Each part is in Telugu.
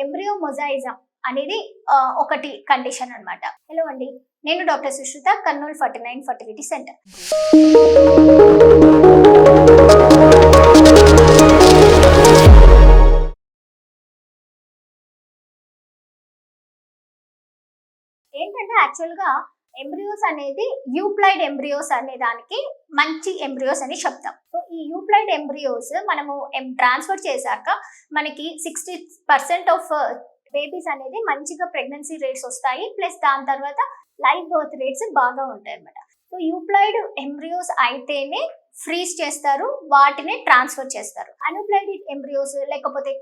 ఎంబ్రియో మొజాయిజం అనేది ఒకటి కండిషన్ అన్నమాట. హలో అండి, నేను doctor Sushruta, Kurnool 49 fertility centre. ఏంటంటే యాక్చువల్గా ఎంబ్రియోస్ అనేది యూప్లాయిడ్ ఎంబ్రియోస్ అనే దానికి మంచి ఎంబ్రియోస్ అని చెప్తాం. సో ఈ యూప్లాయిడ్ ఎంబ్రియోస్ మనము ట్రాన్స్ఫర్ చేశాక మనకి 60% ఆఫ్ బేబీస్ అనేది మంచిగా ప్రెగ్నెన్సీ రేట్స్ వస్తాయి, ప్లస్ దాని తర్వాత లైవ్ బర్త్ రేట్స్ బాగా ఉంటాయి అన్నమాట. సో యూప్లాయిడ్ ఎంబ్రియోస్ అయితేనే ఫ్రీజ్ చేస్తారు, వాటిని ట్రాన్స్ఫర్ చేస్తారు. అన్యూప్లాయిడ్ ఎంబ్రియోస్ లేకపోతే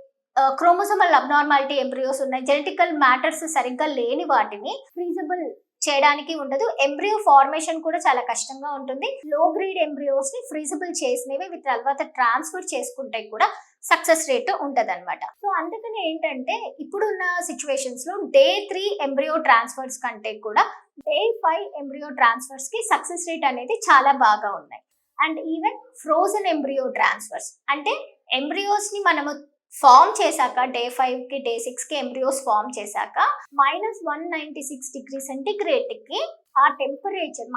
క్రోమోసోమల్ అబ్నార్మాలిటీ ఎంబ్రియోస్ ఉన్నాయి, జెనెటికల్ మ్యాటర్స్ సరిగ్గా లేని వాటిని ఫ్రీజబుల్ చేయడానికి ఉండదు. ఎంబ్రియో ఫార్మేషన్ కూడా చాలా కష్టంగా ఉంటుంది. లో గ్రేడ్ ఎంబ్రియోస్ ని ఫ్రీజబుల్ చేసినవి వీటి తర్వాత ట్రాన్స్ఫర్ చేసుకుంటే కూడా సక్సెస్ రేట్ ఉంటది అనమాట. సో అందుకని ఏంటంటే ఇప్పుడున్న సిచ్యువేషన్స్ లో డే 3 ఎంబ్రియో ట్రాన్స్ఫర్స్ కంటే కూడా డే 5 ఎంబ్రియో ట్రాన్స్ఫర్స్ కి సక్సెస్ రేట్ అనేది చాలా బాగా ఉన్నాయి. And even frozen embryo transfers అంటే ఎంబ్రియోస్ ని మనము ఫామ్ చేశాక డే 5 కి డే 6 కి ఎంబ్రియోస్ ఫామ్ చేశాక -196 డిగ్రీ సెంటిగ్రేడ్ కి ఆ టెంపరేచర్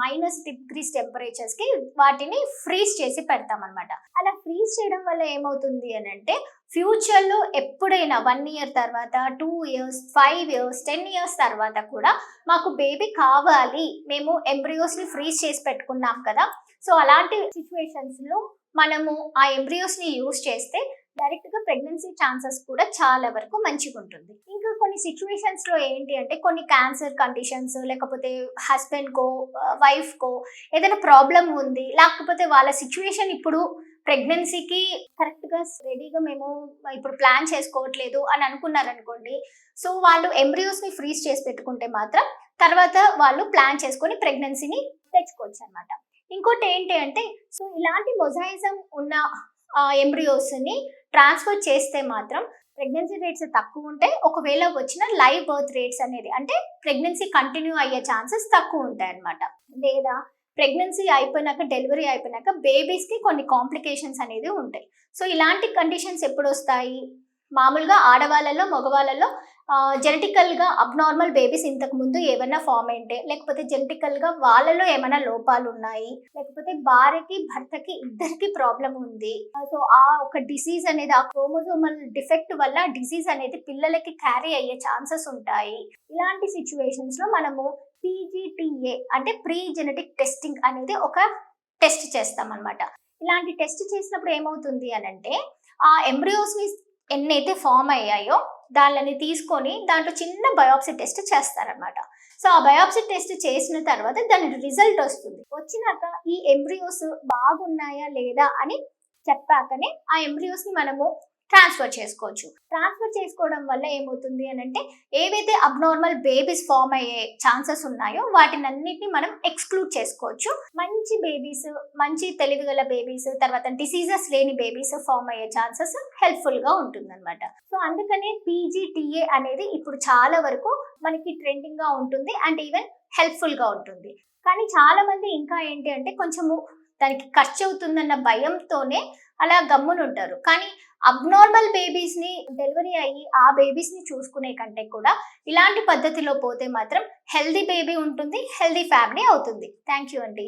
-డిగ్రీస్ టెంపరేచర్స్ కి వాటిని ఫ్రీజ్ చేసి పెడతాం అనమాట. అలా ఫ్రీజ్ చేయడం వల్ల ఏమవుతుంది అని అంటే ఫ్యూచర్ లో ఎప్పుడైనా 1 ఇయర్ తర్వాత, 2 ఇయర్స్, 5 ఇయర్స్, 10 ఇయర్స్ తర్వాత కూడా మాకు బేబీ కావాలి, మేము ఎంబ్రియోస్ ని ఫ్రీజ్ చేసి పెట్టుకున్నాం కదా, సో అలాంటి సిచ్యువేషన్స్ లో మనము ఆ ఎంబ్రియోస్ ని యూజ్ చేస్తే డైరెక్ట్ గా ప్రెగ్నెన్సీ ఛాన్సెస్ కూడా చాలా వరకు మంచిగా ఉంటుంది. ఇంకా కొన్ని సిచ్యువేషన్స్ లో ఏంటి అంటే కొన్ని క్యాన్సర్ కండిషన్స్, లేకపోతే హస్బెండ్ కో వైఫ్ కో ఏదైనా ప్రాబ్లం ఉంది, లేకపోతే వాళ్ళ సిచ్యువేషన్ ఇప్పుడు ప్రెగ్నెన్సీకి కరెక్ట్ గా రెడీగా మేము ఇప్పుడు ప్లాన్ చేసుకోవట్లేదు అని అనుకున్నారనుకోండి, సో వాళ్ళు ఎంబ్రియోస్ ని ఫ్రీజ్ చేసి పెట్టుకుంటే మాత్రం తర్వాత వాళ్ళు ప్లాన్ చేసుకొని ప్రెగ్నెన్సీని తెచ్చుకోవచ్చు అనమాట. ఇంకోటి ఏంటి అంటే సో ఇలాంటి మొజాయిజం ఉన్న ఎంబ్రియోస్ ని ట్రాన్స్ఫర్ చేస్తే మాత్రం ప్రెగ్నెన్సీ రేట్స్ తక్కువ ఉంటాయి. ఒకవేళ వచ్చిన లైవ్ బర్త్ రేట్స్ అనేది అంటే ప్రెగ్నెన్సీ కంటిన్యూ అయ్యే ఛాన్సెస్ తక్కువ ఉంటాయి అన్నమాట. లేదా ప్రెగ్నెన్సీ అయిపోయినాక, డెలివరీ అయిపోయినాక బేబీస్ కి కొన్ని కాంప్లికేషన్స్ అనేది ఉంటాయి. సో ఇలాంటి కండిషన్స్ ఎప్పుడు వస్తాయి? మామూలుగా ఆడవాళ్ళలో, మగవాళ్ళలో జెనెటికల్ గా అబ్నార్మల్ బేబీస్ ఇంతకు ముందు ఏమైనా ఫామ్ అయింటే, లేకపోతే జెనెటికల్ గా వాళ్ళలో ఏమైనా లోపాలు ఉన్నాయి, లేకపోతే భార్యకి భర్తకి ఇద్దరికి ప్రాబ్లం ఉంది, సో ఆ ఒక డిసీజ్ అనేది, ఆ క్రోమోజోమల్ డిఫెక్ట్ వల్ల డిసీజ్ అనేది పిల్లలకి క్యారీ అయ్యే ఛాన్సెస్ ఉంటాయి. ఇలాంటి సిచ్యువేషన్స్ లో మనము PGTA అంటే ప్రీ జెనెటిక్ టెస్టింగ్ అనేది ఒక టెస్ట్ చేస్తాం అనమాట. ఇలాంటి టెస్ట్ చేసినప్పుడు ఏమవుతుంది అని అంటే ఆ ఎంబ్రియోస్ ని ఎన్నైతే ఫామ్ అయ్యాయో దానిని తీసుకొని దాంట్లో చిన్న బయాప్సీ టెస్ట్ చేస్తారనమాట. సో ఆ బయాప్సీ టెస్ట్ చేసిన తర్వాత దాని రిజల్ట్ వస్తుంది. వచ్చినాక ఈ ఎంబ్రియోస్ బాగున్నాయా లేదా అని చెప్పాకనే ఆ ఎంబ్రియోస్ ని మనము ట్రాన్స్ఫర్ చేసుకోవచ్చు. ట్రాన్స్ఫర్ చేసుకోవడం వల్ల ఏమవుతుంది అని అంటే ఏవైతే అబ్నార్మల్ బేబీస్ ఫామ్ అయ్యే ఛాన్సెస్ ఉన్నాయో వాటిని అన్నిటిని మనం ఎక్స్క్లూడ్ చేసుకోవచ్చు. మంచి బేబీస్, మంచి తెలివిగల బేబీస్, తర్వాత డిసీజెస్ లేని బేబీస్ ఫామ్ అయ్యే ఛాన్సెస్ హెల్ప్ఫుల్ గా ఉంటుంది అనమాట. సో అందుకనే PGTA అనేది ఇప్పుడు చాలా వరకు మనకి ట్రెండింగ్ గా ఉంటుంది అండ్ ఈవెన్ హెల్ప్ఫుల్ గా ఉంటుంది. కానీ చాలా మంది ఇంకా ఏంటి అంటే కొంచెము దానికి ఖర్చు అవుతుందన్న భయంతోనే అలా గమ్మునుంటారు. కానీ అబ్నార్మల్ బేబీస్ ని డెలివరీ అయ్యి ఆ బేబీస్ ని చూసుకునే కంటే కూడా ఇలాంటి పద్ధతిలో పోతే మాత్రం హెల్దీ బేబీ ఉంటుంది, హెల్దీ ఫ్యామిలీ అవుతుంది. థ్యాంక్ యూ అండి.